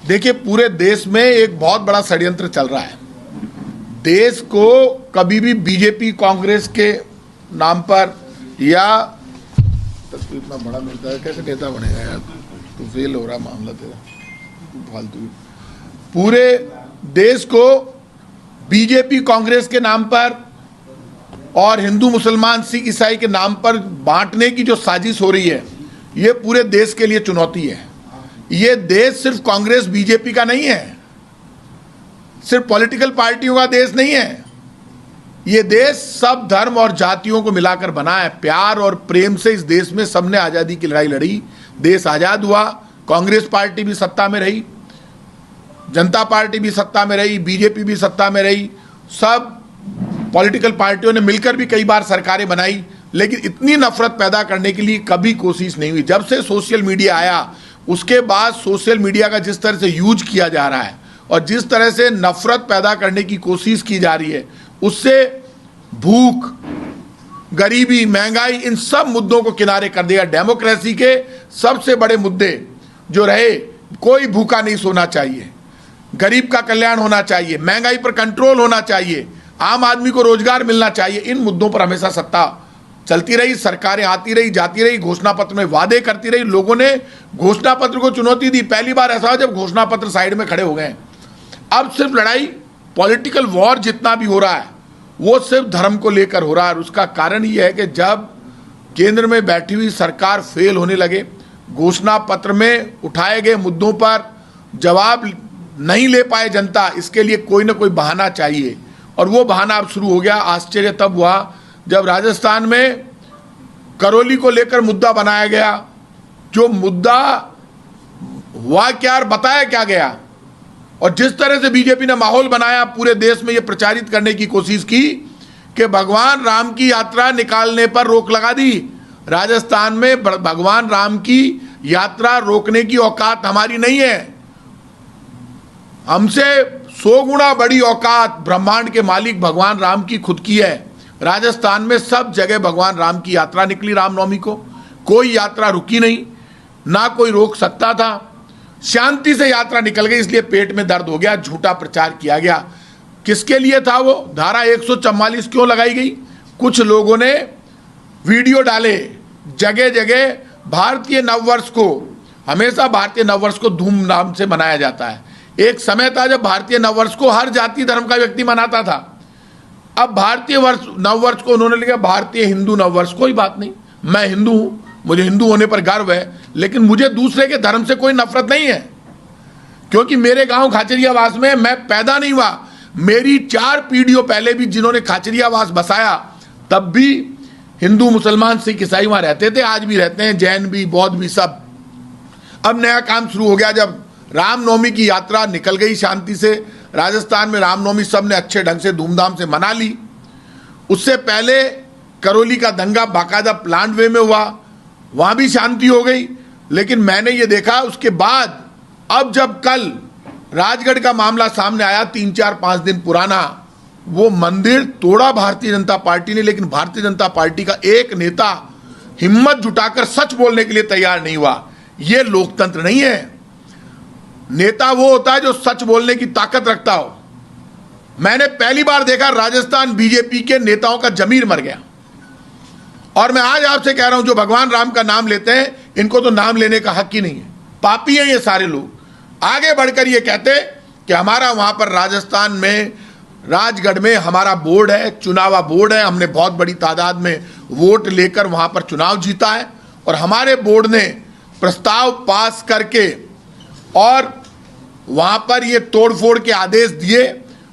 देखिए, पूरे देश में एक बहुत बड़ा षड्यंत्र चल रहा है। देश को कभी भी बीजेपी कांग्रेस के नाम पर या इतना बड़ा मिलता है, कैसे नेता बनेगा यार? तो फेल हो रहा मामला तेरा फालतू। पूरे देश को बीजेपी कांग्रेस के नाम पर और हिंदू मुसलमान सिख ईसाई के नाम पर बांटने की जो साजिश हो रही है, ये पूरे देश के लिए चुनौती है। ये देश सिर्फ कांग्रेस बीजेपी का नहीं है, सिर्फ पॉलिटिकल पार्टियों का देश नहीं है। ये देश सब धर्म और जातियों को मिलाकर बना है। प्यार और प्रेम से इस देश में सबने आज़ादी की लड़ाई लड़ी, देश आज़ाद हुआ। कांग्रेस पार्टी भी सत्ता में रही, जनता पार्टी भी सत्ता में रही, बीजेपी भी सत्ता में रही। सब पॉलिटिकल पार्टियों ने मिलकर भी कई बार सरकारें बनाई, लेकिन इतनी नफरत पैदा करने के लिए कभी कोशिश नहीं हुई। जब से सोशल मीडिया आया, उसके बाद सोशल मीडिया का जिस तरह से यूज किया जा रहा है और जिस तरह से नफरत पैदा करने की कोशिश की जा रही है, उससे भूख, गरीबी, महंगाई, इन सब मुद्दों को किनारे कर दिया। डेमोक्रेसी के सबसे बड़े मुद्दे जो रहे, कोई भूखा नहीं सोना चाहिए, गरीब का कल्याण होना चाहिए, महंगाई पर कंट्रोल होना चाहिए, आम आदमी को रोजगार मिलना चाहिए, इन मुद्दों पर हमेशा सत्ता चलती रही, सरकारें आती रही, जाती रही, घोषणा पत्र में वादे करती रही। लोगों ने घोषणा पत्र को चुनौती दी। पहली बार ऐसा हुआ जब घोषणा पत्र साइड में खड़े हो गए। अब सिर्फ लड़ाई, पॉलिटिकल वॉर जितना भी हो रहा है, वो सिर्फ धर्म को लेकर हो रहा है। और उसका कारण ये है कि जब केंद्र में बैठी हुई सरकार फेल होने लगे, घोषणा पत्र में उठाए गए मुद्दों पर जवाब नहीं ले पाए जनता, इसके लिए कोई ना कोई बहाना चाहिए। और वो बहाना अब शुरू हो गया। आश्चर्य तब हुआ जब राजस्थान में करौली को लेकर मुद्दा बनाया गया। जो मुद्दा हुआ क्या, बताया क्या गया, और जिस तरह से बीजेपी ने माहौल बनाया, पूरे देश में ये प्रचारित करने की कोशिश की कि भगवान राम की यात्रा निकालने पर रोक लगा दी। राजस्थान में भगवान राम की यात्रा रोकने की औकात हमारी नहीं है। हमसे 100 गुना बड़ी औकात ब्रह्मांड के मालिक भगवान राम की खुद की है। राजस्थान में सब जगह भगवान राम की यात्रा निकली। रामनवमी को कोई यात्रा रुकी नहीं, ना कोई रोक सकता था। शांति से यात्रा निकल गई, इसलिए पेट में दर्द हो गया, झूठा प्रचार किया गया। किसके लिए था वो? धारा 144 क्यों लगाई गई? कुछ लोगों ने वीडियो डाले, जगह जगह भारतीय नववर्ष को, हमेशा भारतीय नववर्ष को धूमधाम से मनाया जाता है। एक समय था जब भारतीय नववर्ष को हर जाति धर्म का व्यक्ति मनाता था। अब भारतीय नववर्ष को उन्होंने लिखा भारतीय हिंदू नववर्ष। कोई बात नहीं, मैं हिंदू हूं, मुझे हिंदू होने पर गर्व है, लेकिन मुझे दूसरे के धर्म से कोई नफरत नहीं है। क्योंकि मेरे गांव खाचरियावास में मैं पैदा नहीं हुआ, मेरी 4 पीढ़ियों पहले भी जिन्होंने खाचरियावास बसाया, तब भी हिंदू मुसलमान सिख ईसाई वहां रहते थे, आज भी रहते हैं, जैन भी, बौद्ध भी, सब। अब नया काम शुरू हो गया जब रामनवमी की यात्रा निकल गई शांति से। राजस्थान में रामनवमी सब ने अच्छे ढंग से धूमधाम से मना ली। उससे पहले करौली का दंगा बाकायदा प्लान वे में हुआ, वहां भी शांति हो गई। लेकिन मैंने ये देखा उसके बाद, अब जब कल राजगढ़ का मामला सामने आया, 3, 4, 5 दिन पुराना, वो मंदिर तोड़ा भारतीय जनता पार्टी ने, लेकिन भारतीय जनता पार्टी का एक नेता हिम्मत जुटाकर सच बोलने के लिए तैयार नहीं हुआ। ये लोकतंत्र नहीं है। नेता वो होता है जो सच बोलने की ताकत रखता हो। मैंने पहली बार देखा राजस्थान बीजेपी के नेताओं का जमीर मर गया। और मैं आज आपसे कह रहा हूं, जो भगवान राम का नाम लेते हैं, इनको तो नाम लेने का हक ही नहीं है, पापी हैं ये सारे लोग। आगे बढ़कर ये कहते कि हमारा वहां पर राजस्थान में राजगढ़ में हमारा बोर्ड है, चुनावा बोर्ड है, हमने बहुत बड़ी तादाद में वोट लेकर वहां पर चुनाव जीता है, और हमारे बोर्ड ने प्रस्ताव पास करके और वहां पर ये तोड़फोड़ के आदेश दिए।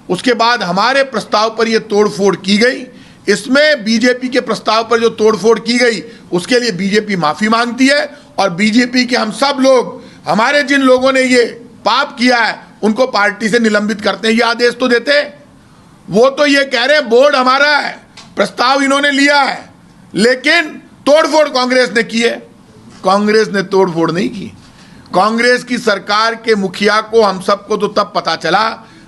उसके बाद हमारे प्रस्ताव पर ये तोड़फोड़ की गई। इसमें बीजेपी के प्रस्ताव पर जो तोड़फोड़ की गई, उसके लिए बीजेपी माफी मांगती है, और बीजेपी के हम सब लोग, हमारे जिन लोगों ने ये पाप किया है, उनको पार्टी से निलंबित करते हैं। ये आदेश तो देते। वो तो ये कह रहे हैं बोर्ड हमारा है, प्रस्ताव इन्होंने लिया है, लेकिन तोड़फोड़ कांग्रेस ने की है। कांग्रेस ने तोड़फोड़ नहीं की। कांग्रेस की सरकार के मुखिया को हम सबको तो तब पता चला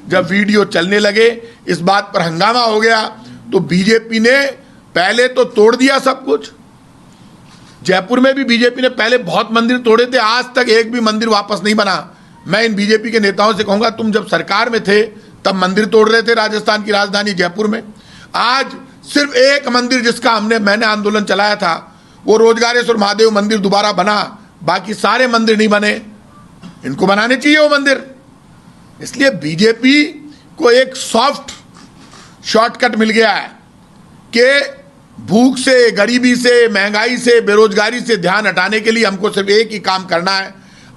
जब वीडियो चलने लगे, इस बात पर हंगामा हो गया। तो बीजेपी ने पहले तो तोड़ दिया सब कुछ। जयपुर में भी बीजेपी ने पहले बहुत मंदिर तोड़े थे, आज तक एक भी मंदिर वापस नहीं बना। मैं इन बीजेपी के नेताओं से कहूंगा, तुम जब सरकार में थे तब मंदिर तोड़ रहे थे राजस्थान की राजधानी जयपुर में। आज सिर्फ एक मंदिर जिसका मैंने आंदोलन चलाया था, वो रोजगारेश्वर महादेव मंदिर दोबारा बना, बाकी सारे मंदिर नहीं बने। इनको बनाने चाहिए वो मंदिर। इसलिए बीजेपी को एक सॉफ्ट शॉर्टकट मिल गया है कि भूख से, गरीबी से, महंगाई से, बेरोजगारी से ध्यान हटाने के लिए हमको सिर्फ एक ही काम करना है,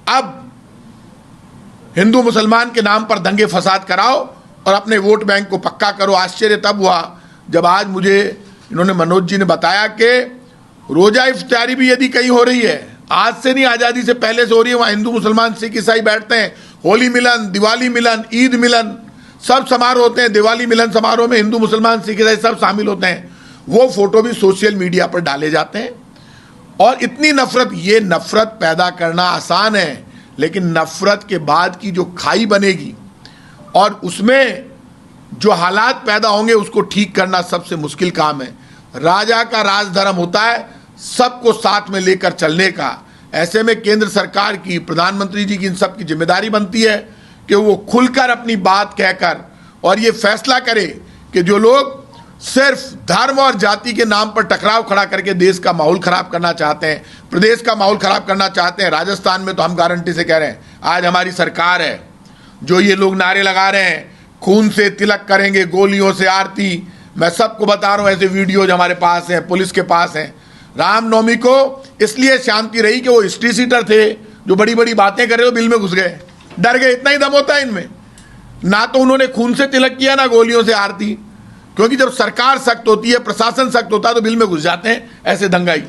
अब हिंदू मुसलमान के नाम पर दंगे फसाद कराओ और अपने वोट बैंक को पक्का करो। आश्चर्य तब हुआ जब आज मुझे इन्होंने, मनोज जी ने बताया कि रोजा इफ्तारी भी यदि कहीं हो रही है, आज से नहीं, आज़ादी से पहले से हो रही है, वहाँ हिंदू मुसलमान सिख ईसाई बैठते हैं, होली मिलन, दिवाली मिलन, ईद मिलन, सब समारोह होते हैं। दिवाली मिलन समारोह में हिंदू मुसलमान सिख ईसाई सब शामिल होते हैं। वो फोटो भी सोशल मीडिया पर डाले जाते हैं। और इतनी नफरत, ये नफरत पैदा करना आसान है, लेकिन नफरत के बाद की जो खाई बनेगी और उसमें जो हालात पैदा होंगे उसको ठीक करना सबसे मुश्किल काम है। राजा का राजधर्म होता है सबको साथ में लेकर चलने का। ऐसे में केंद्र सरकार की, प्रधानमंत्री जी की, इन सब की जिम्मेदारी बनती है कि वो खुलकर अपनी बात कहकर और ये फैसला करे कि जो लोग सिर्फ धर्म और जाति के नाम पर टकराव खड़ा करके देश का माहौल खराब करना चाहते हैं, प्रदेश का माहौल खराब करना चाहते हैं। राजस्थान में तो हम गारंटी से कह रहे हैं, आज हमारी सरकार है, जो ये लोग नारे लगा रहे हैं खून से तिलक करेंगे, गोलियों से आरती, मैं सबको बता रहा हूं, ऐसे वीडियोज हमारे पास हैं, पुलिस के पास हैं। रामनवमी को इसलिए शांति रही कि वो हिस्ट्री सीटर थे जो बड़ी बड़ी बातें कर रहे हो, बिल में घुस गए, डर गए। इतना ही दम होता है इनमें। ना तो उन्होंने खून से तिलक किया, ना गोलियों से आरती, क्योंकि जब सरकार सख्त होती है, प्रशासन सख्त होता है, तो बिल में घुस जाते हैं ऐसे दंगाई।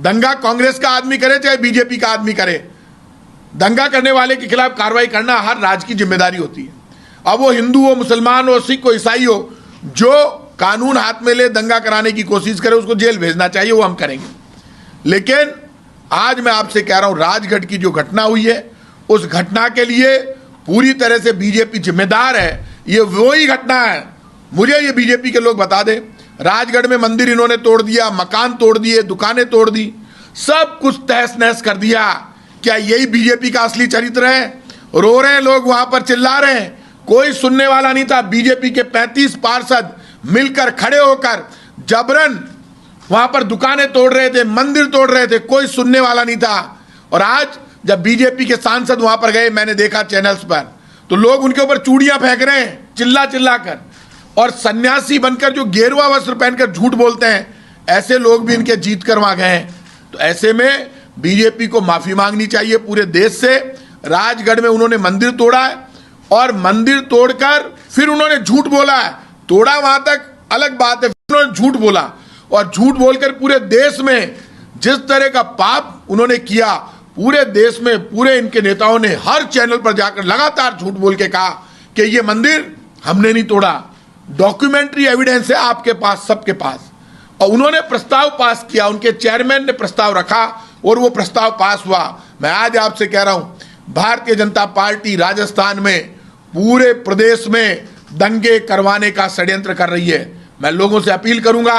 दंगा कांग्रेस का आदमी करे चाहे बीजेपी का आदमी करे, दंगा करने वाले के खिलाफ कार्रवाई करना हर राज्य की जिम्मेदारी होती है। अब वो हिंदू हो, मुसलमान हो, सिख हो, ईसाई हो, जो कानून हाथ में ले दंगा कराने की कोशिश करे उसको जेल भेजना चाहिए, वो हम करेंगे। लेकिन आज मैं आपसे कह रहा हूं, राजगढ़ की जो घटना हुई है, उस घटना के लिए पूरी तरह से बीजेपी जिम्मेदार है। ये वही घटना है, मुझे ये बीजेपी के लोग बता दें। राजगढ़ में मंदिर इन्होंने तोड़ दिया, मकान तोड़ दिए, दुकानें तोड़ दी, सब कुछ तहस नहस कर दिया। क्या यही बीजेपी का असली चरित्र है? रो रहे हैं लोग, वहां पर चिल्ला रहे हैं, कोई सुनने वाला नहीं था। बीजेपी के 35 पार्षद मिलकर खड़े होकर जबरन वहां पर दुकानें तोड़ रहे थे, मंदिर तोड़ रहे थे, कोई सुनने वाला नहीं था। और आज जब बीजेपी के सांसद वहां पर गए, मैंने देखा चैनल्स पर, तो लोग उनके ऊपर चूड़ियां फेंक रहे हैं चिल्ला चिल्ला कर, और सन्यासी बनकर जो गेरुआ वस्त्र पहनकर झूठ बोलते हैं, ऐसे लोग भी इनके जीत कर वहां गए हैं। तो ऐसे में बीजेपी को माफी मांगनी चाहिए पूरे देश से। राजगढ़ में उन्होंने मंदिर तोड़ा है और मंदिर तोड़कर फिर उन्होंने झूठ बोला है। तोड़ा वहां तक अलग बात है, फिर उन्होंने झूठ बोला, और झूठ बोलकर पूरे देश में जिस तरह का पाप उन्होंने किया, पूरे देश में पूरे इनके नेताओं ने हर चैनल पर जाकर लगातार झूठ बोल के कहा कि ये मंदिर हमने नहीं तोड़ा, डॉक्यूमेंट्री एविडेंस है आपके पास, सबके पास। और उन्होंने प्रस्ताव पास किया, उनके चेयरमैन ने प्रस्ताव रखा और वो प्रस्ताव पास हुआ। मैं आज आपसे कह रहा हूं, भारतीय जनता पार्टी राजस्थान में पूरे प्रदेश में दंगे करवाने का षड्यंत्र कर रही है। मैं लोगों से अपील करूंगा,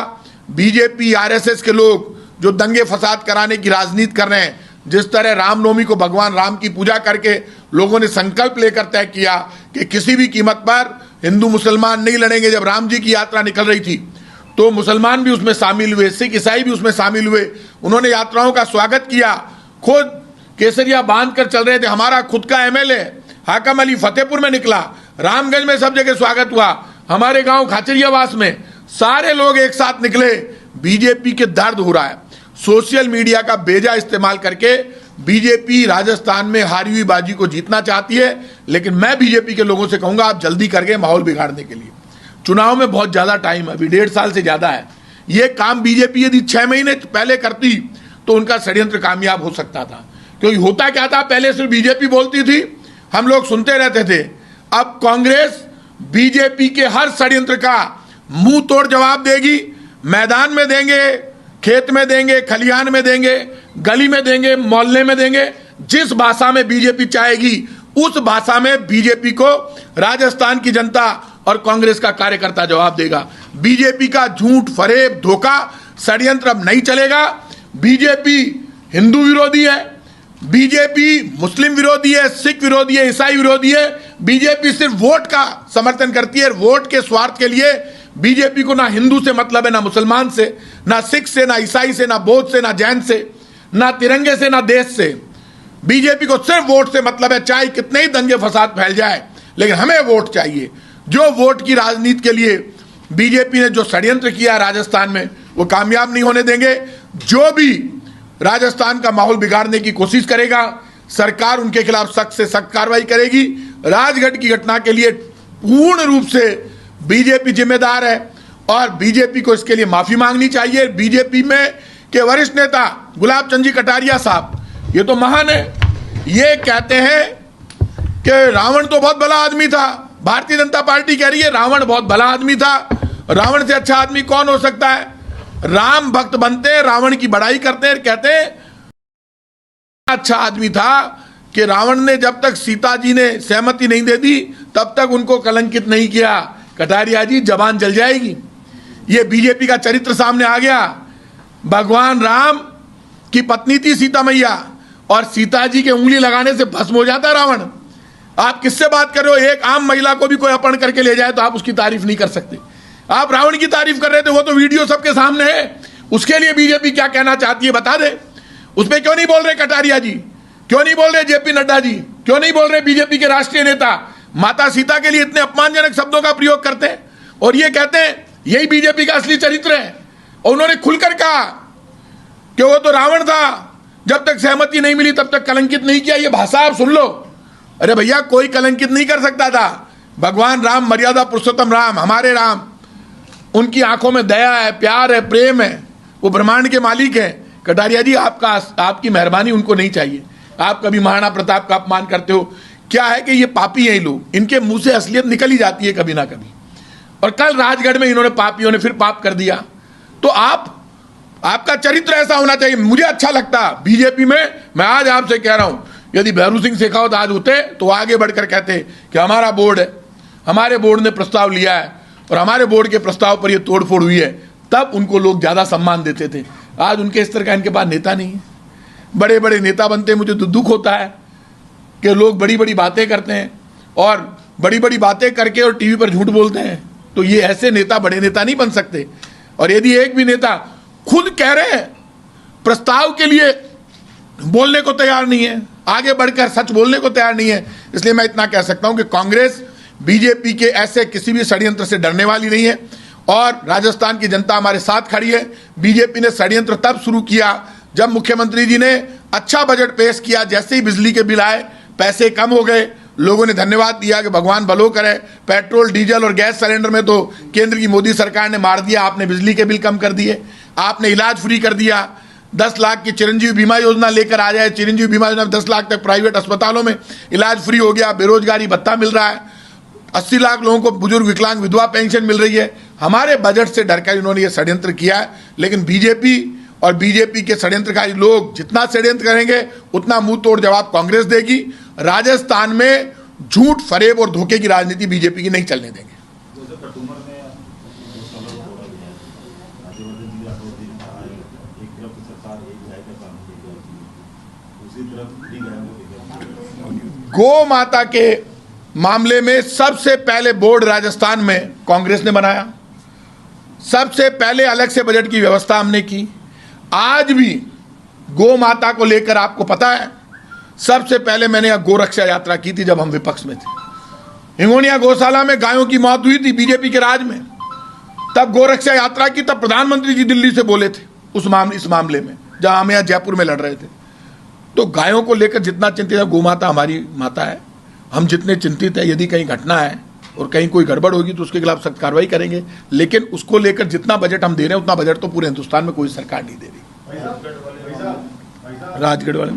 बीजेपी आरएसएस के लोग जो दंगे फसाद कराने की राजनीति कर रहे हैं, जिस तरह रामनवमी को भगवान राम की पूजा करके लोगों ने संकल्प लेकर तय किया कि किसी भी कीमत पर हिंदू मुसलमान नहीं लड़ेंगे। जब राम जी की यात्रा निकल रही थी तो मुसलमान भी उसमें शामिल हुए, सिख ईसाई भी उसमें शामिल हुए, उन्होंने यात्राओं का स्वागत किया, खुद केसरिया बांध कर चल रहे थे। हमारा खुद का एमएलए हाकम अली फतेहपुर में निकला, रामगंज में सब जगह स्वागत हुआ, हमारे गांव खाचरियावास में सारे लोग एक साथ निकले। बीजेपी के दर्द हो रहा है, सोशल मीडिया का बेजा इस्तेमाल करके बीजेपी राजस्थान में हारी हुई बाजी को जीतना चाहती है। लेकिन मैं बीजेपी के लोगों से कहूंगा, आप जल्दी कर गए माहौल बिगाड़ने के लिए। चुनाव में बहुत ज्यादा टाइम है, अभी 1.5 साल से ज्यादा है। ये काम बीजेपी यदि 6 महीने पहले करती तो उनका षड्यंत्र कामयाब हो सकता था। क्योंकि होता क्या था, पहले सिर्फ बीजेपी बोलती थी, हम लोग सुनते रहते थे। अब कांग्रेस बीजेपी के हर षड्यंत्र का मुंह तोड़ जवाब देगी। मैदान में देंगे, खेत में देंगे, खलिहान में देंगे, गली में देंगे, मोहल्ले में देंगे। जिस भाषा में बीजेपी चाहेगी उस भाषा में बीजेपी को राजस्थान की जनता और कांग्रेस का कार्यकर्ता जवाब देगा। बीजेपी का झूठ, फरेब, धोखा, षड्यंत्र अब नहीं चलेगा। बीजेपी हिंदू विरोधी है, बीजेपी मुस्लिम विरोधी है, सिख विरोधी है, ईसाई विरोधी है। बीजेपी सिर्फ वोट का समर्थन करती है। वोट के स्वार्थ के लिए बीजेपी को ना हिंदू से मतलब है, ना मुसलमान से, ना सिख से, ना ईसाई से, ना बौद्ध से, ना जैन से, ना तिरंगे से, ना देश से। बीजेपी को सिर्फ वोट से मतलब है, चाहे कितने ही दंगे फसाद फैल जाए, लेकिन हमें वोट चाहिए। जो वोट की राजनीति के लिए बीजेपी ने जो षड्यंत्र किया राजस्थान में, वो कामयाब नहीं होने देंगे। जो भी राजस्थान का माहौल बिगाड़ने की कोशिश करेगा, सरकार उनके खिलाफ सख्त से सख्त कार्रवाई करेगी। राजगढ़ की घटना के लिए पूर्ण रूप से बीजेपी जिम्मेदार है और बीजेपी को इसके लिए माफी मांगनी चाहिए। बीजेपी में के वरिष्ठ नेता गुलाब चंद जी कटारिया साहब, ये तो महान है। ये कहते हैं कि रावण तो बहुत भला आदमी था। भारतीय जनता पार्टी कह रही है रावण बहुत भला आदमी था। रावण से अच्छा आदमी कौन हो सकता है? राम भक्त बनते हैं, रावण की बड़ाई करते हैं, कहते हैं अच्छा आदमी था कि रावण ने जब तक सीता जी ने सहमति नहीं दे दी तब तक उनको कलंकित नहीं किया। कटारिया जी, जबान जल जाएगी। ये बीजेपी का चरित्र सामने आ गया। भगवान राम की पत्नी थी सीता मैया और सीता जी के उंगली लगाने से भस्म हो जाता रावण। आप किससे बात कर रहे हो? एक आम महिला को भी कोई अपहरण करके ले जाए तो आप उसकी तारीफ नहीं कर सकते। आप रावण की तारीफ कर रहे थे, वो तो वीडियो सबके सामने है। उसके लिए बीजेपी क्या कहना चाहती है बता दे। उस पर क्यों नहीं बोल रहे कटारिया जी? क्यों नहीं बोल रहे जेपी नड्डा जी? क्यों नहीं बोल रहे बीजेपी के राष्ट्रीय नेता? माता सीता के लिए इतने अपमानजनक शब्दों का प्रयोग करते हैं और ये कहते हैं यही बीजेपी का असली चरित्र है। और उन्होंने खुलकर कहा कि वो तो रावण था, जब तक सहमति नहीं मिली तब तक कलंकित नहीं किया। ये भाषा आप सुन लो। अरे भैया, कोई कलंकित नहीं कर सकता था। भगवान राम, मर्यादा पुरुषोत्तम राम, हमारे राम, उनकी आंखों में दया है, प्यार है, प्रेम है। वो ब्रह्मांड के मालिक हैं। कटारिया जी, आपकी मेहरबानी उनको नहीं चाहिए। आप कभी महाराणा प्रताप का अपमान करते हो। क्या है कि ये पापी हैं लोग, इनके मुंह से असलियत निकल ही जाती है कभी ना कभी। और कल राजगढ़ में इन्होंने पापियों ने फिर पाप कर दिया। तो आपका चरित्र ऐसा होना चाहिए। मुझे अच्छा लगता बीजेपी में। मैं आज आपसे कह रहा हूं, यदि भैरू सिंह शेखावत आज होते तो आगे बढ़कर कहते कि हमारा बोर्ड है, हमारे बोर्ड ने प्रस्ताव लिया है और हमारे बोर्ड के प्रस्ताव पर यह तोड़फोड़ हुई है, तब उनको लोग ज्यादा सम्मान देते थे। आज उनके इस तरह का इनके पास नेता नहीं है। बड़े बड़े नेता बनते हैं, मुझे तो दुख होता है कि लोग बड़ी बड़ी बातें करते हैं और बड़ी बड़ी बातें करके और टीवी पर झूठ बोलते हैं। तो ये ऐसे नेता बड़े नेता नहीं बन सकते। और यदि एक भी नेता खुद कह रहे हैं प्रस्ताव के लिए बोलने को तैयार नहीं है, आगे बढ़कर सच बोलने को तैयार नहीं है, इसलिए मैं इतना कह सकता हूं कि कांग्रेस बीजेपी के ऐसे किसी भी षड्यंत्र से डरने वाली नहीं है और राजस्थान की जनता हमारे साथ खड़ी है। बीजेपी ने षड्यंत्र तब शुरू किया जब मुख्यमंत्री जी ने अच्छा बजट पेश किया। जैसे ही बिजली के बिल आए, पैसे कम हो गए, लोगों ने धन्यवाद दिया कि भगवान भलो करे। पेट्रोल, डीजल और गैस सिलेंडर में तो केंद्र की मोदी सरकार ने मार दिया। आपने बिजली के बिल कम कर दिए, आपने इलाज फ्री कर दिया। 10 लाख की चिरंजीवी बीमा योजना लेकर आ जाए। चिरंजीवी बीमा योजना 10 लाख तक प्राइवेट अस्पतालों में इलाज फ्री हो गया। बेरोजगारी भत्ता मिल रहा है। 80 लाख लोगों को बुजुर्ग, विकलांग, विधवा पेंशन मिल रही है। हमारे बजट से डरकर इन्होंने ये षड्यंत्र किया है। लेकिन बीजेपी और बीजेपी के षड्यंत्रकारी लोग जितना षड्यंत्र करेंगे उतना मुंह तोड़ जवाब कांग्रेस देगी। राजस्थान में झूठ, फरेब और धोखे की राजनीति बीजेपी की नहीं चलने देंगे। गौ माता के मामले में सबसे पहले बोर्ड राजस्थान में कांग्रेस ने बनाया। सबसे पहले अलग से बजट की व्यवस्था हमने की। आज भी गौ माता को लेकर आपको पता है, सबसे पहले मैंने यहां गोरक्षा यात्रा की थी जब हम विपक्ष में थे। हिंगोनिया गौशाला में गायों की मौत हुई थी बीजेपी के राज में, तब गोरक्षा यात्रा की। तब प्रधानमंत्री जी दिल्ली से बोले थे इस मामले में, जहां हम यहाँ जयपुर में लड़ रहे थे। तो गायों को लेकर जितना चिंतित है, गौ माता हमारी माता है, हम जितने चिंतित है, यदि कहीं घटना है और कहीं कोई गड़बड़ होगी तो उसके खिलाफ सख्त कार्रवाई करेंगे। लेकिन उसको लेकर जितना बजट हम दे रहे हैं उतना बजट तो पूरे हिंदुस्तान में कोई सरकार नहीं दे रही। राजगढ़ वाले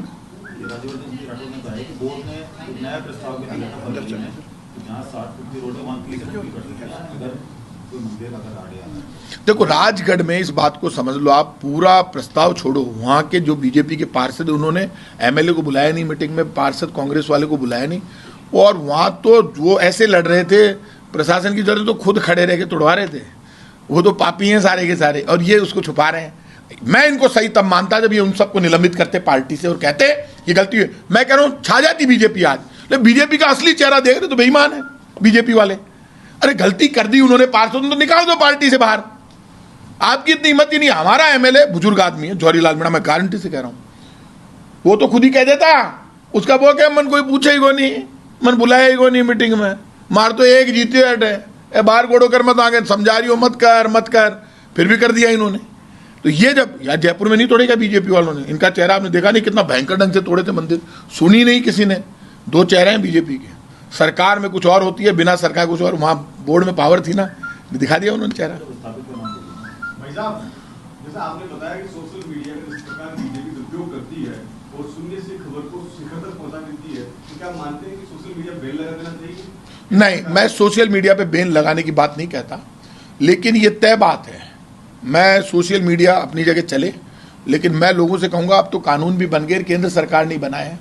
देखो, राजगढ़ में इस बात को समझ लो आप, पूरा प्रस्ताव छोड़ो। वहां के जो बीजेपी के पार्षद, उन्होंने एमएलए को बुलाया नहीं मीटिंग में, पार्षद कांग्रेस वाले को बुलाया नहीं। और वहां तो वो ऐसे लड़ रहे थे, प्रशासन की जरूरत तो खुद खड़े रह के तोड़वा रहे थे। वो तो पापी हैं सारे के सारे, और ये उसको छुपा रहे हैं। मैं इनको सही तब मानता जब ये उन सबको निलंबित करते पार्टी से और कहते ये गलती है। मैं कह रहा हूं छा जाती बीजेपी आज, लेकिन बीजेपी का असली चेहरा देख रहे तो बेईमान है बीजेपी वाले। अरे गलती कर दी उन्होंने, पार्षद तो निकाल दो पार्टी से बाहर। आपकी इतनी हिम्मत ही नहीं। हमारा एमएलए बुजुर्ग आदमी है जवाहरीलाल मीणा, मैं गारंटी से कह रहा हूं, वो तो खुद ही कह देता, उसका वो क्या मन कोई पूछे ही को नहीं, मन बुलाया ही को नहीं मीटिंग में, मार तो एक जीते हटे बाहर गोड़ो कर मत आगे, समझा रही हो मत कर, फिर भी कर दिया इन्होंने। तो ये जब यार जयपुर में नहीं तोड़ेगा बीजेपी वालों ने, इनका चेहरा आपने देखा नहीं कितना भयंकर ढंग से तोड़े थे मंदिर, सुनी नहीं किसी ने। दो चेहरे हैं बीजेपी के, सरकार में कुछ और होती है, बिना सरकार कुछ और, वहां बोर्ड में पावर थी ना, दिखा दिया उन्होंने चेहरा। भाई साहब, जैसा आपने बताया कि सोशल मीडिया का इस प्रकार बीजेपी दुरुपयोग करती है और शून्य से खबर को शिखर तक पहुंचा देती है, तो क्या मानते हैं कि सोशल मीडिया बैन लगा देना चाहिए? नहीं, मैं सोशल मीडिया पे बैन लगाने की बात नहीं कहता, लेकिन ये तय बात है, मैं सोशल मीडिया अपनी जगह चले, लेकिन मैं लोगों से कहूँगा अब तो कानून भी बन गए, केंद्र सरकार नहीं बनाए हैं।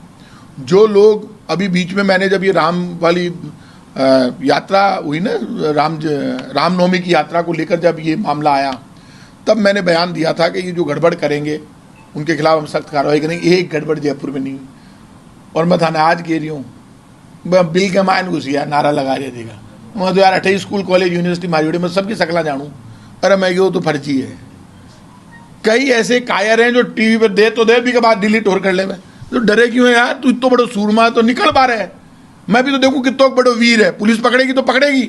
जो लोग अभी बीच में मैंने जब ये राम वाली यात्रा हुई ना, रामनवमी की यात्रा को लेकर जब ये मामला आया, तब मैंने बयान दिया था कि ये जो गड़बड़ करेंगे उनके खिलाफ हम सख्त कार्रवाई करेंगे। एक गड़बड़ जयपुर में नहीं हुई, और मैं थाना आज कह रही हूँ, बिल के मायन घुसिया नारा लगा देगा, मैं तो यार 28 स्कूल कॉलेज यूनिवर्सिटी मारी मैं सबकी शकला जानूँ, अरे मैं यो तो फर्जी है। कई ऐसे कायर हैं जो टीवी पर दे तो दे भी के बाद डिलीट और कर ले, तो डरे क्यों है यार, तू इतना बड़ो सूरमा तो निकल पा रहे है, मैं भी तो देखूं कितना बड़ो वीर है, पुलिस पकड़ेगी तो पकड़ेगी।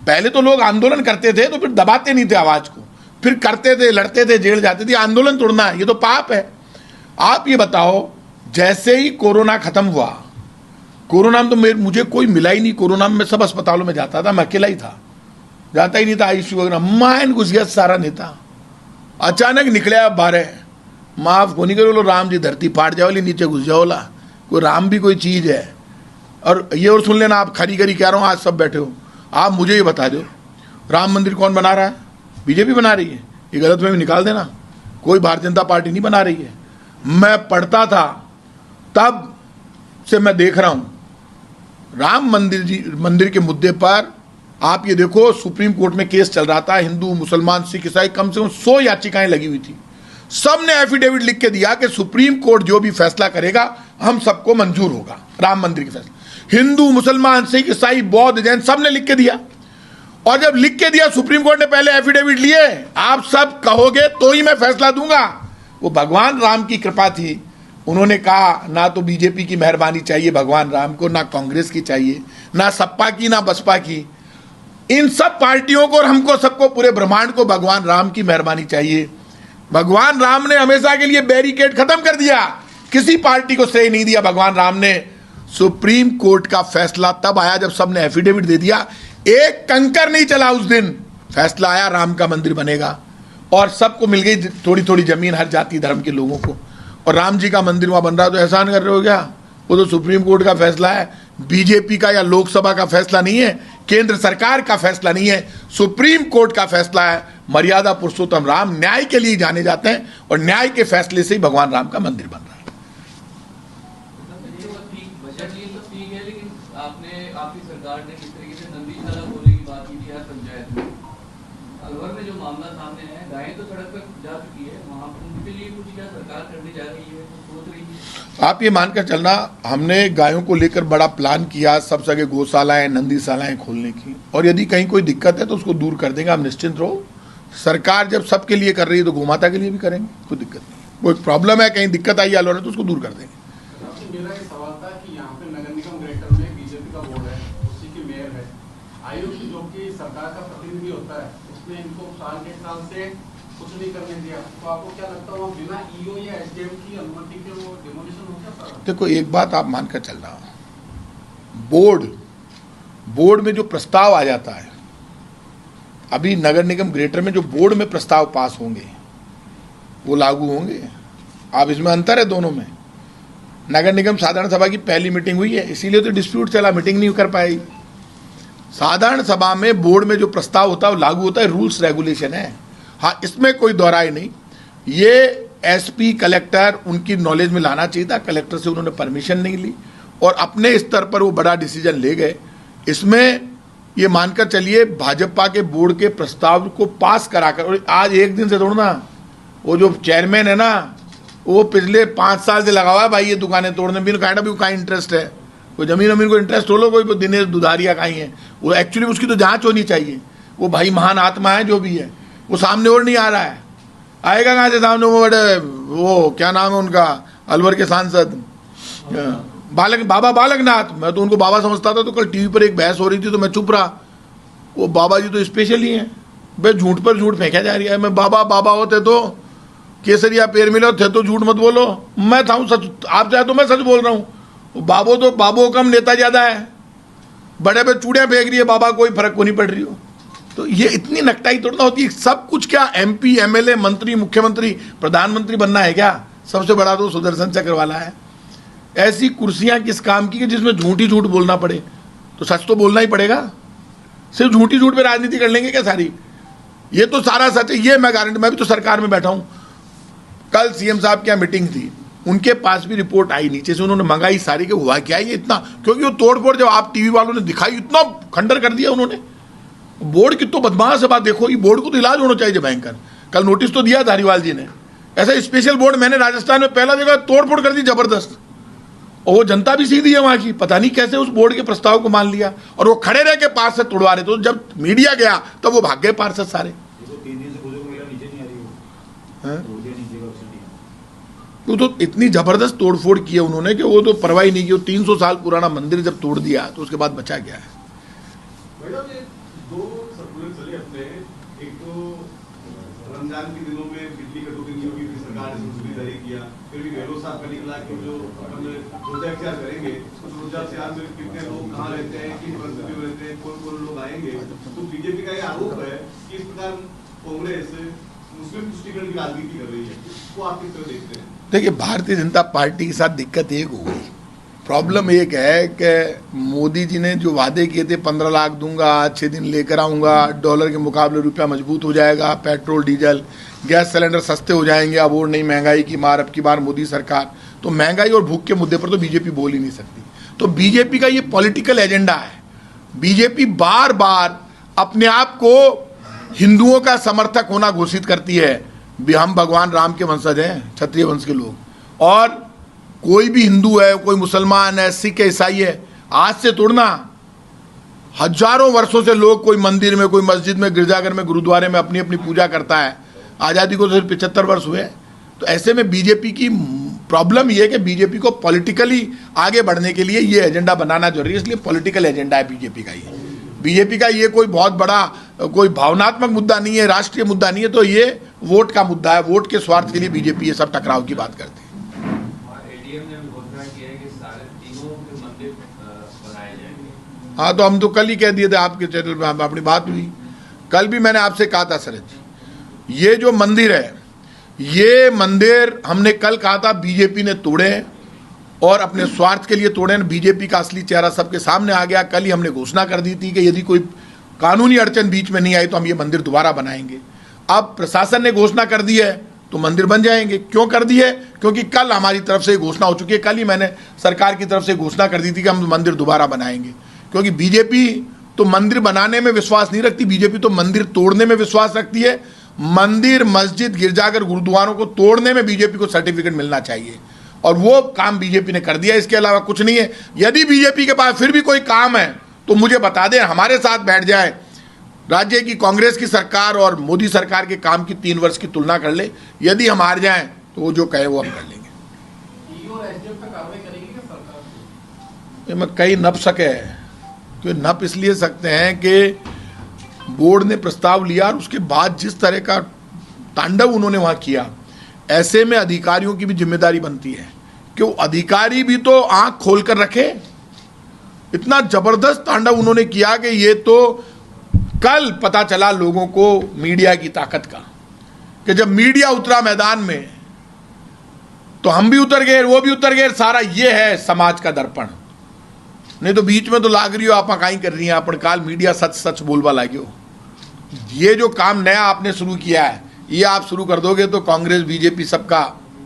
पहले तो लोग आंदोलन करते थे तो फिर दबाते नहीं थे आवाज को, फिर करते थे, लड़ते थे, जेल जाते थे, आंदोलन तोड़ना है, ये तो पाप है। आप ये बताओ, जैसे ही कोरोना खत्म हुआ, कोरोना में तो मुझे कोई मिला ही नहीं, कोरोना में सब अस्पतालों में जाता था, मैं अकेला ही था, जाता ही नहीं था आईसीयू वगैरह, मायन घुस गया सारा नेता, अचानक निकले बारह, माफ को नहीं करो राम जी धरती फाट जाओ नीचे घुस जाओ ला, कोई राम भी कोई चीज है। और ये और सुन लेना, आप खरी खरी कह रहा हूँ, आज सब बैठे हो, आप मुझे ये बता दो राम मंदिर कौन बना रहा है? बीजेपी बना रही है, ये गलत में भी निकाल देना, कोई भारतीय जनता पार्टी नहीं बना रही है। मैं पढ़ता था तब से मैं देख रहा हूं राम मंदिर के मुद्दे पर, आप ये देखो सुप्रीम कोर्ट में केस चल रहा था, हिंदू मुसलमान सिख ईसाई कम से कम 100 याचिकाएं लगी हुई थी, सब ने एफिडेविट लिख के दिया कि सुप्रीम कोर्ट जो भी फैसला करेगा हम सबको मंजूर होगा, राम मंदिर के फैसला। हिंदू मुसलमान सिख ईसाई बौद्ध जैन सब ने लिख के दिया, और जब लिख के दिया सुप्रीम कोर्ट ने पहले एफिडेविट लिए, आप सब कहोगे तो ही मैं फैसला दूंगा। वो भगवान राम की कृपा थी, उन्होंने कहा ना तो बीजेपी की मेहरबानी चाहिए भगवान राम को, ना कांग्रेस की चाहिए, ना सपा की, ना बसपा की, इन सब पार्टियों को और हमको सबको पूरे ब्रह्मांड को भगवान राम की मेहरबानी चाहिए। भगवान राम ने हमेशा के लिए बैरिकेड खत्म कर दिया, किसी पार्टी को श्रेय नहीं दिया भगवान राम ने। सुप्रीम कोर्ट का फैसला तब आया जब सबने एफिडेविट दे दिया, एक कंकर नहीं चला उस दिन, फैसला आया राम का मंदिर बनेगा, और सबको मिल गई थोड़ी थोड़ी जमीन हर जाति धर्म के लोगों को, और राम जी का मंदिर वहां बन रहा है, तो एहसान कर रहे हो क्या? वो तो सुप्रीम कोर्ट का फैसला है, बीजेपी का या लोकसभा का फैसला नहीं है, केंद्र सरकार का फैसला नहीं है, सुप्रीम कोर्ट का फैसला है। मर्यादा पुरुषोत्तम राम न्याय के लिए जाने जाते हैं, और न्याय के फैसले से ही भगवान राम का मंदिर बन रहा है। आपकी सरकार ने किस तरीके से नंदीशाला खोलने की बात की थी हर पंचायत में, अलवर में जो मामला सामने है, गायें तो सड़क पर जा चुकी है, वहां उनके लिए कुछ क्या सरकार करने जा रही है, सोच रही है? आप ये मानकर चलना, हमने गायों को लेकर बड़ा प्लान किया, सब जगह गौशालाएं नंदीशालाएं खोलने की, और यदि कहीं कोई दिक्कत है तो उसको दूर कर देंगे, आप निश्चिंत रहो। सरकार जब सबके लिए कर रही है तो गोमाता के लिए भी करेंगे, कोई दिक्कत नहीं। कोई प्रॉब्लम है, कहीं दिक्कत आई अलवर है तो उसको दूर कर देंगे। मेरा ये सवाल था कि यहाँ पे नगर निगम ग्रेटर में बीजेपी का बोर्ड है, उसी की मेयर है, आयुष जो कि सरकार का प्रतिनिधि होता है, उसने इनको साल के साल से कुछ नहीं करने दिया, तो आपको क्या लगता है वो बिना ईओ या एसडीएम की अनुमति के वो डिमोलिशन हो सकता है? देखो एक बात आप मानकर चलना, बोर्ड में जो प्रस्ताव आ जाता है, अभी नगर निगम ग्रेटर में जो बोर्ड में प्रस्ताव पास होंगे वो लागू होंगे। आप इसमें अंतर है दोनों में। नगर निगम साधारण सभा की पहली मीटिंग हुई है, इसीलिए तो डिस्प्यूट चला, मीटिंग नहीं कर पाई। साधारण सभा में बोर्ड में जो प्रस्ताव होता है वो लागू होता है, रूल्स रेगुलेशन है। हाँ, इसमें कोई दोहराई नहीं, ये एसपी कलेक्टर उनकी नॉलेज में लाना चाहिए था, कलेक्टर से उन्होंने परमिशन नहीं ली और अपने स्तर पर वो बड़ा डिसीजन ले गए। इसमें ये मानकर चलिए भाजपा के बोर्ड के प्रस्ताव को पास कराकर, और आज एक दिन से थोड़ा ना, वो जो चेयरमैन है ना, वो पिछले 5 साल से लगा हुआ है भाई ये दुकानें तोड़ने में, काइंड भी का इंटरेस्ट है, कोई जमीन वमीन को इंटरेस्ट हो लो, कोई दिनेश दुधारिया का ही है वो, एक्चुअली उसकी तो जांच होनी चाहिए। वो भाई महान आत्मा है जो भी है, वो सामने और नहीं आ रहा है, आएगा कहाँ से सामने? वो बड़े वो क्या नाम है उनका, अलवर के सांसद बाबा बालकनाथ, मैं तो उनको बाबा समझता था, तो कल टीवी पर एक बहस हो रही थी तो मैं चुप रहा। वो बाबा जी तो स्पेशल ही हैं, भाई झूठ पर झूठ फेंका जा रहा है। मैं बाबा होते तो केसरिया पैर मिले थे तो झूठ मत बोलो, मैं था सच, आप चाहे तो मैं सच बोल रहा हूँ। बाबो कम नेता ज्यादा है, बड़े पे चूड़ियाँ फेंक रही है, बाबा कोई फर्क को नहीं पड़ रही हो। तो ये इतनी नकटाई तोड़ना होती है। सब कुछ क्या MP MLA मंत्री मुख्यमंत्री प्रधानमंत्री बनना है क्या? सबसे बड़ा तो सुदर्शन चक्र वाला है। ऐसी कुर्सियां किस काम की कि जिसमें झूठ ही झूठ बोलना पड़े? तो सच तो बोलना ही पड़ेगा, सिर्फ झूठी झूठ पे राजनीति कर लेंगे क्या सारी? ये तो सारा सच है, ये मैं गारंटी, मैं भी तो सरकार में बैठा हूं। कल CM साहब की मीटिंग थी, उनके पास भी रिपोर्ट आई नीचे से, उन्होंने मंगाई सारी कि हुआ क्या ये इतना, क्योंकि वो तोड़फोड़ जब आप टीवी वालों ने दिखाई इतना खंडर कर दिया उन्होंने। बोर्ड की तो बदमाश है बात, देखो ये बोर्ड को तो इलाज होना चाहिए भयंकर। कल नोटिस तो दिया धारीवाल जी ने, ऐसा स्पेशल बोर्ड मैंने राजस्थान में पहला जगह तोड़फोड़ कर दी जबरदस्त, और वो जनता भी सीधी है वहां की, पता नहीं कैसे उस बोर्ड के प्रस्ताव को मान लिया, और वो खड़े रह के पार्षद तोड़वा रहे। तो जब मीडिया गया तब वो भाग गए पार्षद सारे। वो तो इतनी जबरदस्त तोड़फोड़ की है उन्होंने कि वो तो परवाह ही नहीं की। 300 साल पुराना मंदिर जब तोड़ दिया तो उसके बाद बचा गया है। दो सर्कुलर चले अपने, एक तो रमजान के दिनों में बिजली कटौती नहीं होगी, सरकार ने सब्सिडी जारी किया, फिर भी गहलोत साहब का निकला कि जो अपन रोजा इख्तियार करेंगे, उस रोजा से आज कितने लोग कहाँ रहते हैं, किस परिस्थिति में रहते हैं, कौन लोग आएंगे। तो बीजेपी का ये आरोप है कि इस प्रकार कांग्रेस मुस्लिम तुष्टिकरण की राजनीति कर रही है, इसको आप किस तरह देखते हैं? देखिए, भारतीय जनता पार्टी के साथ दिक्कत एक हो गई, प्रॉब्लम एक है कि मोदी जी ने जो वादे किए थे 15 लाख दूंगा, 6 दिन लेकर आऊंगा, डॉलर के मुकाबले रुपया मजबूत हो जाएगा, पेट्रोल डीजल गैस सिलेंडर सस्ते हो जाएंगे, अब और नहीं महंगाई की मार, अब की बार मोदी सरकार। तो महंगाई और भूख के मुद्दे पर तो बीजेपी बोल ही नहीं सकती। तो बीजेपी का ये पॉलिटिकल एजेंडा है। बीजेपी बार बार अपने आप को हिंदुओं का समर्थक होना घोषित करती है, हम भगवान राम के वंशज हैं, क्षत्रिय वंश के लोग, और कोई भी हिंदू है, कोई मुसलमान है, सिख है, ईसाई है, आज से तोड़ना, हजारों वर्षों से लोग कोई मंदिर में, कोई मस्जिद में, गिरजाघर में, गुरुद्वारे में अपनी अपनी पूजा करता है। आज़ादी को तो सिर्फ 75 वर्ष हुए। तो ऐसे में बीजेपी की प्रॉब्लम ये है कि बीजेपी को पॉलिटिकली आगे बढ़ने के लिए ये एजेंडा बनाना जरूरी है, इसलिए पॉलिटिकल एजेंडा है बीजेपी का ये। बीजेपी का ये कोई बहुत बड़ा कोई भावनात्मक मुद्दा नहीं है, राष्ट्रीय मुद्दा नहीं है, तो ये वोट का मुद्दा है। वोट के स्वार्थ के लिए बीजेपी ये सब टकराव की बात करती है। हाँ, तो हम तो कल ही कह दिए थे आपके चैनल पे, अपनी बात हुई कल भी, मैंने आपसे कहा था सर, ये जो मंदिर है, ये मंदिर हमने कल कहा था बीजेपी ने तोड़े और अपने स्वार्थ के लिए तोड़े। बीजेपी का असली चेहरा सबके सामने आ गया। कल ही हमने घोषणा कर दी थी कि यदि कोई कानूनी अड़चन बीच में नहीं आई तो हम ये मंदिर दोबारा बनाएंगे। अब प्रशासन ने घोषणा कर दी है तो मंदिर बन जाएंगे। क्यों कर दी है? क्योंकि कल हमारी तरफ से घोषणा हो चुकी है, कल ही मैंने सरकार की तरफ से घोषणा कर दी थी कि हम मंदिर दोबारा बनाएंगे। क्योंकि बीजेपी तो मंदिर बनाने में विश्वास नहीं रखती, बीजेपी तो मंदिर तोड़ने में विश्वास रखती है। मंदिर, मस्जिद, गिरजाघर, गुरुद्वारों को तोड़ने में बीजेपी को सर्टिफिकेट मिलना चाहिए, और वो काम बीजेपी ने कर दिया। इसके अलावा कुछ नहीं है। यदि बीजेपी के पास फिर भी कोई काम है तो मुझे बता दें, हमारे साथ बैठ जाए, राज्य की कांग्रेस की सरकार और मोदी सरकार के काम की 3 वर्ष की तुलना कर ले। यदि हम हार जाएं तो वो जो कहे वो हम कर लेंगे। में कई नप सके, क्योंकि नप इसलिए सकते हैं कि बोर्ड ने प्रस्ताव लिया और उसके बाद जिस तरह का तांडव उन्होंने वहां किया, ऐसे में अधिकारियों की भी जिम्मेदारी बनती है कि वो अधिकारी भी तो आंख खोल कर रखे। इतना जबरदस्त तांडव उन्होंने किया कि ये तो कल पता चला लोगों को मीडिया की ताकत का, कि जब मीडिया उतरा मैदान में तो हम भी उतर गए, वो भी उतर गए। सारा ये है समाज का दर्पण। नहीं तो बीच में तो लाग रही हो आप कहीं कर रही हैं अपन काल मीडिया सच सच बोलवा लागे हो। ये जो काम नया आपने शुरू किया है, ये आप शुरू कर दोगे तो कांग्रेस बीजेपी सबका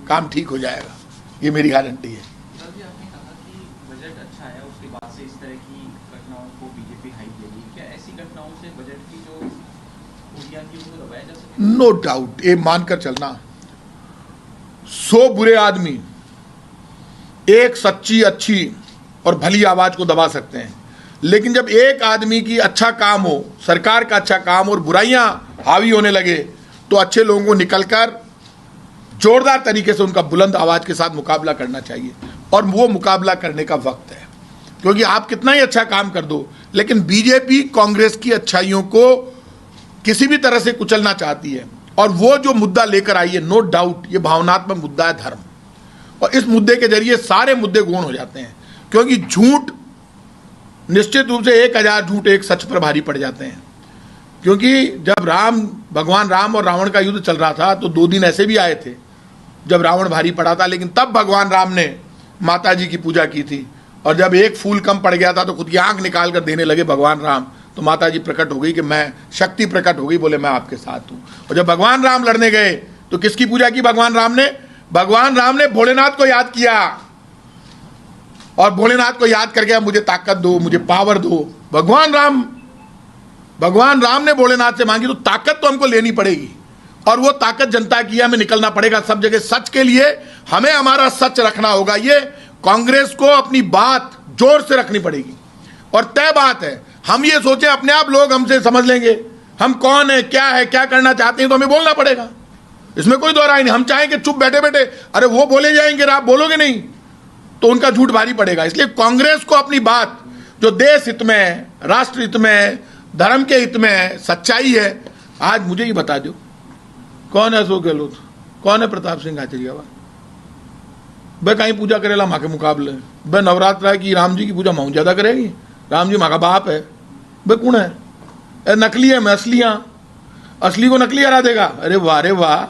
काम ठीक हो जाएगा, ये मेरी गारंटी है। सर जी, आपने कहा कि बजट अच्छा है, उसके बाद से इस तरह की घटनाओं को बीजेपी हाइक देगी। क्या ऐसी घटनाओं से बजट की जो खूबियां थी उनको दबाया जा सकता है? नो डाउट, ये मानकर चलना 100 बुरे आदमी एक सच्ची, अच्छी और भली आवाज को दबा सकते हैं, लेकिन जब एक आदमी की अच्छा काम हो, सरकार का अच्छा काम और बुराइयां हावी होने लगे, तो अच्छे लोगों को निकलकर जोरदार तरीके से उनका बुलंद आवाज के साथ मुकाबला करना चाहिए। और वो मुकाबला करने का वक्त है, क्योंकि आप कितना ही अच्छा काम कर दो, लेकिन बीजेपी कांग्रेस की अच्छाइयों को किसी भी तरह से कुचलना चाहती है। और वो जो मुद्दा लेकर आई है, नो डाउट ये भावनात्मक मुद्दा है, धर्म, और इस मुद्दे के जरिए सारे मुद्दे गौण हो जाते हैं, क्योंकि झूठ निश्चित रूप से 1000 झूठ एक सच पर भारी पड़ जाते हैं। क्योंकि जब भगवान राम और रावण का युद्ध चल रहा था, तो 2 दिन ऐसे भी आए थे जब रावण भारी पड़ा था, लेकिन तब भगवान राम ने माता जी की पूजा की थी, और जब एक फूल कम पड़ गया था तो खुद की आंख निकाल कर देने लगे भगवान राम, तो माता जी प्रकट हो गई कि मैं, शक्ति प्रकट हो गई, बोले मैं आपके साथ हूं। और जब भगवान राम लड़ने गए तो किसकी पूजा की भगवान राम ने? भगवान राम ने भोलेनाथ को याद किया, और भोलेनाथ को याद करके मुझे ताकत दो, मुझे पावर दो। भगवान राम ने भोलेनाथ से मांगी, तो ताकत तो हमको लेनी पड़ेगी, और वो ताकत जनता की है, हमें निकलना पड़ेगा सब जगह सच के लिए। हमें हमारा सच रखना होगा। ये कांग्रेस को अपनी बात जोर से रखनी पड़ेगी, और तय बात है, हम ये सोचे अपने आप लोग हमसे समझ लेंगे हम कौन है, क्या करना चाहते हैं, तो हमें बोलना पड़ेगा, इसमें कोई दो राय नहीं। हम चाहेंगे चुप बैठे बैठे, अरे वो बोले जाएंगे, आप बोलोगे नहीं, तो उनका झूठ भारी पड़ेगा। इसलिए कांग्रेस को अपनी बात जो देश हित में, राष्ट्र हित में, धर्म के हित में सच्चाई है, आज मुझे ही बता दो कौन है अशोक गहलोत, कौन है प्रताप सिंह खाचरियावाला, वह कहीं पूजा करेला माँ के मुकाबले, वह नवरात्र की राम जी की पूजा माँ ज्यादा करेगी, राम जी माँ का बाप है, वह कौन है? नकली है, मैं असली को नकली हरा देगा। अरे वाह रे वाह,